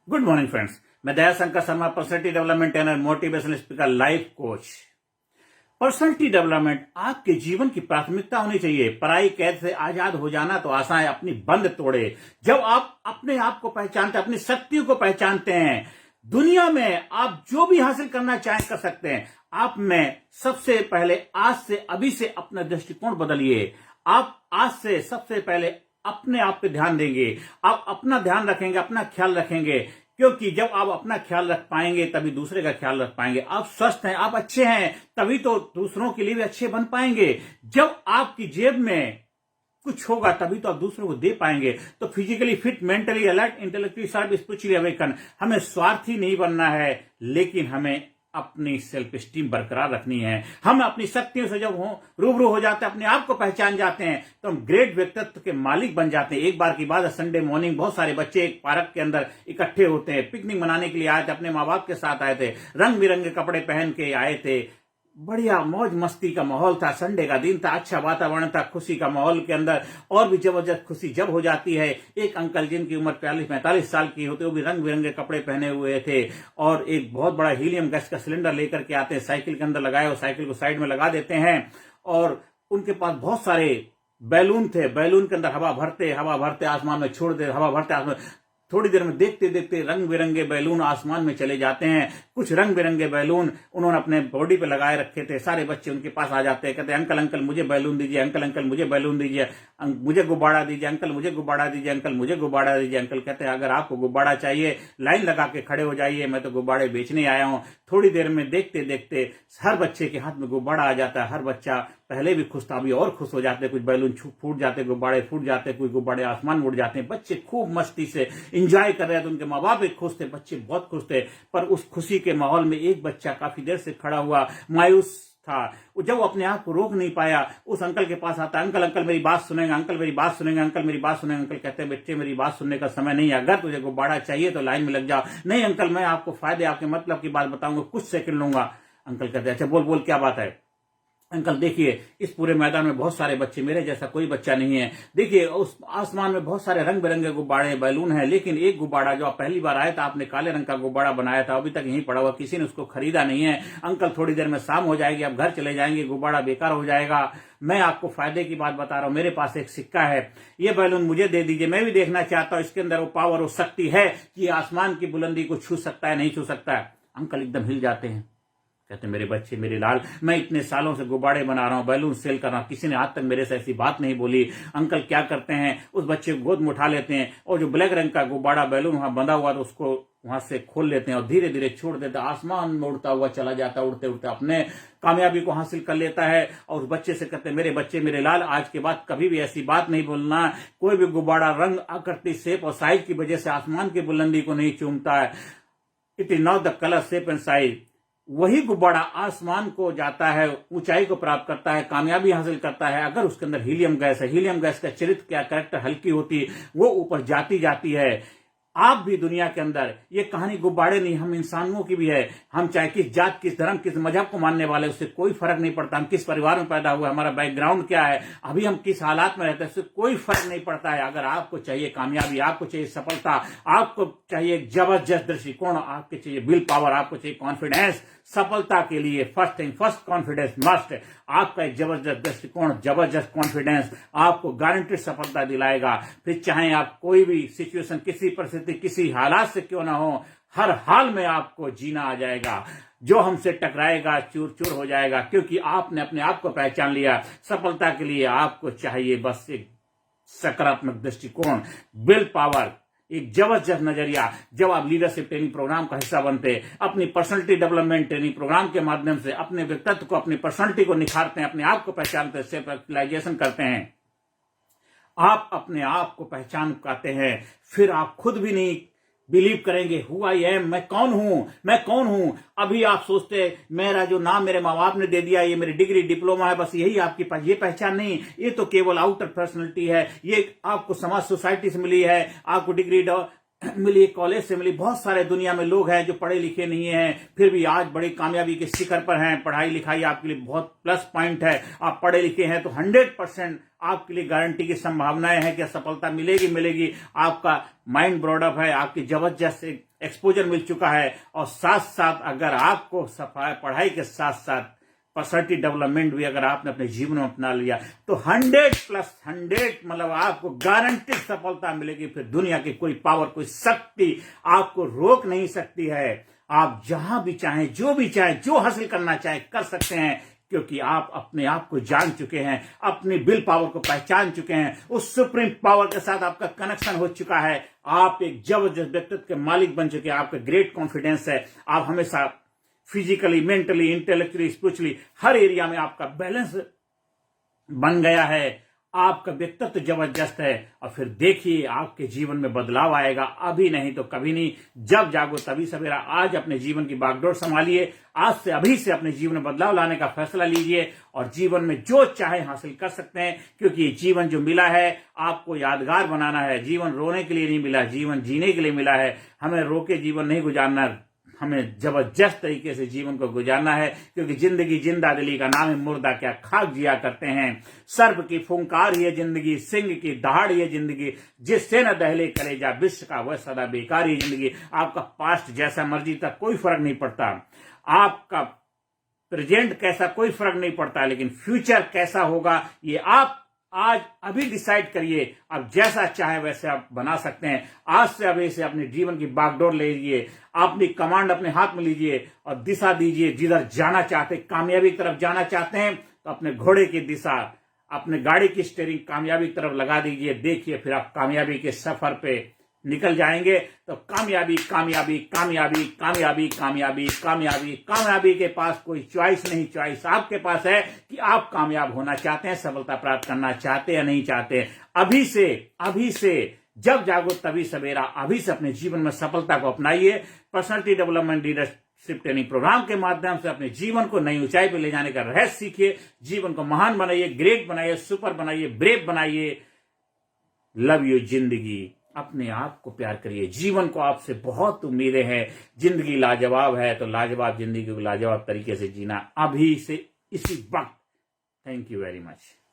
Good morning friends. मैं Daya Shankar Sharma, personality development trainer, motivational speaker, life coach. Personality development आपके जीवन की प्राथमिकता होनी चाहिए। पराई कैद से आजाद हो जाना तो आसान है, अपनी बंद तोड़े। जब आप अपने आप को पहचानते हैं, अपनी शक्तियों को पहचानते हैं, दुनिया में आप जो भी हासिल करना चाहें कर सकते हैं। आप में सबसे पहले आज से अभी से अपना दृष्टिकोण बदलिए। आप आज से सबसे पहले अपने आप पे ध्यान देंगे, आप अपना ध्यान रखेंगे, अपना ख्याल रखेंगे, क्योंकि जब आप अपना ख्याल रख पाएंगे तभी दूसरे का ख्याल रख पाएंगे। आप स्वस्थ हैं, आप अच्छे हैं, तभी तो दूसरों के लिए भी अच्छे बन पाएंगे। जब आपकी जेब में कुछ होगा तभी तो आप दूसरों को दे पाएंगे। तो physically fit, mentally alert, intellectually sharp, spiritually awaken. हमें स्वार्थी नहीं बनना है, लेकिन हमें अपनी सेल्फ स्टीम बरकरार रखनी है। हम अपनी शक्तियों से जब रूबरू हो जाते हैं, अपने आप को पहचान जाते हैं, तो हम ग्रेट व्यक्तित्व के मालिक बन जाते हैं। एक बार की बात है, संडे मॉर्निंग बहुत सारे बच्चे एक पार्क के अंदर इकट्ठे होते हैं, पिकनिक मनाने के लिए आए थे, अपने माँ बाप के साथ आए थे, रंग बिरंगे कपड़े पहन के आए थे। बढ़िया मौज मस्ती का माहौल था, संडे का दिन था, अच्छा वातावरण था, खुशी का माहौल के अंदर। और भी जबरदस्त खुशी जब हो जाती है, एक अंकल जिनकी उम्र 40-45 साल की होती है, वो भी रंग बिरंगे कपड़े पहने हुए थे और एक बहुत बड़ा हीलियम गैस का सिलेंडर लेकर के आते हैं, साइकिल के अंदर लगाए और साइकिल को साइड में लगा देते हैं। और उनके पास बहुत सारे बैलून थे, बैलून के अंदर हवा भरते आसमान में छोड़ दे, हवा भरते आसमान। थोड़ी देर में देखते देखते रंग बिरंगे बैलून आसमान में चले जाते हैं। कुछ रंग बिरंगे बैलून उन्होंने अपने बॉडी पे लगाए रखे थे। सारे बच्चे उनके पास आ जाते हैं, कहते हैं अंकल अंकल मुझे बैलून दीजिए, अंकल अंकल मुझे बैलून दीजिए, मुझे गुब्बारा दीजिए, अंकल मुझे गुब्बारा दीजिए, अंकल मुझे गुब्बारा दीजिए। अंकल कहते हैं अगर आपको गुब्बारा चाहिए लाइन लगा के खड़े हो जाइए, मैं तो गुब्बारे बेचने आया हूं। थोड़ी देर में देखते देखते हर बच्चे के हाथ में गुब्बारा आ जाता है। हर बच्चा पहले भी खुश था, अभी और खुश हो जाते, कुछ बैलून फूट जाते, गुब्बारे फूट जाते, कुछ गुब्बारे आसमान में उड़ जाते हैं। बच्चे खूब मस्ती से एंजॉय कर रहे थे, उनके माँ बाप भी खुश थे, बच्चे बहुत खुश थे। पर उस खुशी के माहौल में एक बच्चा काफी देर से खड़ा हुआ मायूस था। जब वो अपने आप को रोक नहीं पाया, उस अंकल के पास आता, अंकल अंकल मेरी बात सुनेंगे, अंकल मेरी बात सुनेंगे, अंकल मेरी बात सुनेंगे। अंकल कहते हैं बेटे मेरी बात सुनने का समय नहीं है, अगर तुझे गुब्बारा चाहिए तो लाइन में लग जाओ। नहीं अंकल मैं आपको फायदे, आपके मतलब की बात बताऊंगा, कुछ सेकंड लूंगा। अंकल कहते हैं अच्छा बोल बोल क्या बात है। अंकल देखिए इस पूरे मैदान में बहुत सारे बच्चे, मेरे जैसा कोई बच्चा नहीं है। देखिए उस आसमान में बहुत सारे रंग बिरंगे गुब्बारे बैलून हैं, लेकिन एक गुब्बारा जो आप पहली बार आए था, आपने काले रंग का गुब्बारा बनाया था, अभी तक यहीं पड़ा हुआ, किसी ने उसको खरीदा नहीं है। अंकल थोड़ी देर में शाम हो जाएगी, आप घर चले जाएंगे, गुब्बारा बेकार हो जाएगा। मैं आपको फायदे की बात बता रहा हूं, मेरे पास एक सिक्का है, ये बैलून मुझे दे दीजिए, मैं भी देखना चाहता हूं इसके अंदर वो पावर, वो शक्ति है कि आसमान की बुलंदी को छू सकता है, नहीं छू सकता है। अंकल एकदम हिल जाते हैं, कहते मेरे बच्चे मेरे लाल, मैं इतने सालों से गुब्बारे बना रहा हूं, बैलून सेल कर रहा हूं, किसी ने आज तक मेरे से ऐसी बात नहीं बोली। अंकल क्या करते हैं, उस बच्चे को गोद में उठा लेते हैं और जो ब्लैक रंग का गुब्बारा बैलून वहां बंधा हुआ था उसको वहां से खोल लेते हैं और धीरे धीरे छोड़ देते हैं। आसमान में उड़ता हुआ चला जाता, उड़ते उड़ते अपने कामयाबी को हासिल कर लेता है। और उस बच्चे से कहते हैं मेरे बच्चे मेरे लाल, आज के बाद कभी भी ऐसी बात नहीं बोलना, कोई भी गुब्बारा रंग, आकृति, शेप और साइज की वजह से आसमान की बुलंदी को नहीं चूमता है। It is not the colour, shape and size. वही गुब्बारा आसमान को जाता है, ऊंचाई को प्राप्त करता है, कामयाबी हासिल करता है, अगर उसके अंदर हीलियम गैस है। हीलियम गैस का चरित्र क्या, कैरेक्टर हल्की होती है, वो ऊपर जाती जाती है। आप भी दुनिया के अंदर, ये कहानी गुब्बारे नहीं, हम इंसानों की भी है। हम चाहे किस जात, किस धर्म, किस मजहब को मानने वाले, उससे कोई फर्क नहीं पड़ता। हम किस परिवार में पैदा हुए, हमारा बैकग्राउंड क्या है, अभी हम किस हालात में रहते हैं, उससे कोई फर्क नहीं पड़ता है। अगर आपको चाहिए कामयाबी, आपको चाहिए सफलता, आपको चाहिए जबरदस्त दृष्टिकोण, आपको चाहिए विल पावर, आपको चाहिए कॉन्फिडेंस, सफलता के लिए first thing first, confidence must. आपका एक जबरदस्त दृष्टिकोण, जबरदस्त कॉन्फिडेंस आपको गारंटेड सफलता दिलाएगा। फिर चाहे आप कोई भी सिचुएशन, किसी परिस्थिति, किसी हालात से क्यों ना हो, हर हाल में आपको जीना आ जाएगा। जो हमसे टकराएगा चूर चूर हो जाएगा, क्योंकि आपने अपने आप को पहचान लिया। सफलता के लिए आपको चाहिए बस एक सकारात्मक दृष्टिकोण, विल पावर, एक जबरदस्त नजरिया। जब आप लीडरशिप ट्रेनिंग प्रोग्राम का हिस्सा बनते, अपनी पर्सनैलिटी डेवलपमेंट ट्रेनिंग प्रोग्राम के माध्यम से अपने व्यक्तित्व को, अपनी पर्सनैलिटी को निखारते हैं, अपने आप को पहचानते हैं, सेल्फ एक्चुअलाइजेशन करते हैं, आप अपने आप को पहचान पाते हैं, फिर आप खुद भी नहीं बिलीव करेंगे हु आई एम, मैं कौन हूं, मैं कौन हूं। अभी आप सोचते मेरा जो नाम मेरे माँ बाप ने दे दिया, ये मेरी डिग्री डिप्लोमा है, बस यही आपके पास, ये पहचान नहीं, ये तो केवल आउटर पर्सनैलिटी है, ये आपको समाज सोसाइटी से मिली है, आपको डिग्री मिली, कॉलेज से मिली। बहुत सारे दुनिया में लोग हैं जो पढ़े लिखे नहीं हैं, फिर भी आज बड़ी कामयाबी के शिखर पर हैं। पढ़ाई लिखाई आपके लिए बहुत प्लस पॉइंट है। आप पढ़े लिखे हैं तो 100% आपके लिए गारंटी की संभावनाएं हैं कि सफलता मिलेगी मिलेगी। आपका माइंड ब्रॉडअप है, आपकी जबरदस्त एक्सपोजर मिल चुका है। और साथ साथ अगर आपको पढ़ाई के साथ साथ पर्सनैलिटी डेवलपमेंट भी अगर आपने अपने जीवन में अपना लिया तो 100+100 मतलब आपको गारंटी सफलता मिलेगी। फिर दुनिया की कोई पावर, कोई शक्ति आपको रोक नहीं सकती है। आप जहां भी चाहें, जो भी चाहें, जो हासिल करना चाहें कर सकते हैं, क्योंकि आप अपने आप को जान चुके हैं, अपनी विल पावर को पहचान चुके हैं। उस सुप्रीम पावर के साथ आपका कनेक्शन हो चुका है। आप एक जबरदस्त व्यक्तित्व के मालिक बन चुके हैं। आपका ग्रेट कॉन्फिडेंस है। आप हमेशा फिजिकली, मेंटली, इंटेलेक्चुअली, स्पिरिचुअली हर एरिया में आपका बैलेंस बन गया है। आपका व्यक्तित्व जबरदस्त है। और फिर देखिए आपके जीवन में बदलाव आएगा, अभी नहीं तो कभी नहीं। जब जागो तभी सवेरा। आज अपने जीवन की बागडोर संभालिए। आज से, अभी से अपने जीवन में बदलाव लाने का फैसला लीजिए और जीवन में जो चाहे हासिल कर सकते हैं। क्योंकि जीवन जो मिला है आपको यादगार बनाना है। जीवन रोने के लिए नहीं मिला, जीवन जीने के लिए मिला है। हमें रो के जीवन नहीं गुजारना, हमें जबरदस्त तरीके से जीवन को गुजारना है। क्योंकि जिंदगी जिंदा दिली का नाम है, मुर्दा क्या खाक जिया करते हैं। सर्प की फुंकार ही है जिंदगी, सिंह की दहाड़ ही है जिंदगी, जिससे न दहले कलेजा विश्व का वह सदा बेकार ही जिंदगी। आपका पास्ट जैसा मर्जी तक कोई फर्क नहीं पड़ता, आपका प्रेजेंट कैसा कोई फर्क नहीं पड़ता, लेकिन फ्यूचर कैसा होगा ये आप आज अभी डिसाइड करिए। आप जैसा चाहे वैसे आप बना सकते हैं। आज से अभी से अपने जीवन की बागडोर लीजिए, अपनी कमांड अपने हाथ में लीजिए और दिशा दीजिए। जिधर जाना चाहते, कामयाबी की तरफ जाना चाहते हैं तो अपने घोड़े की दिशा, अपने गाड़ी की स्टीयरिंग कामयाबी की तरफ लगा दीजिए। देखिए फिर आप कामयाबी के सफर पे निकल जाएंगे। तो कामयाबी कामयाबी कामयाबी कामयाबी कामयाबी कामयाबी कामयाबी के पास कोई चॉइस नहीं। चॉइस आपके पास है कि आप कामयाब होना चाहते हैं, सफलता प्राप्त करना चाहते हैं या नहीं चाहते। अभी से जब जागो तभी सवेरा। अभी से अपने जीवन में सफलता को अपनाइए। Personality development leadership training program के माध्यम से अपने जीवन को नई ऊंचाई पर ले जाने का रहस्य सीखिए। जीवन को महान बनाइए, ग्रेट बनाइए, सुपर बनाइए, ब्रेव बनाइए। लव यू जिंदगी। अपने आप को प्यार करिए। जीवन को आपसे बहुत उम्मीदें हैं। जिंदगी लाजवाब है तो लाजवाब जिंदगी को लाजवाब तरीके से जीना अभी से, इसी वक्त। Thank you very much.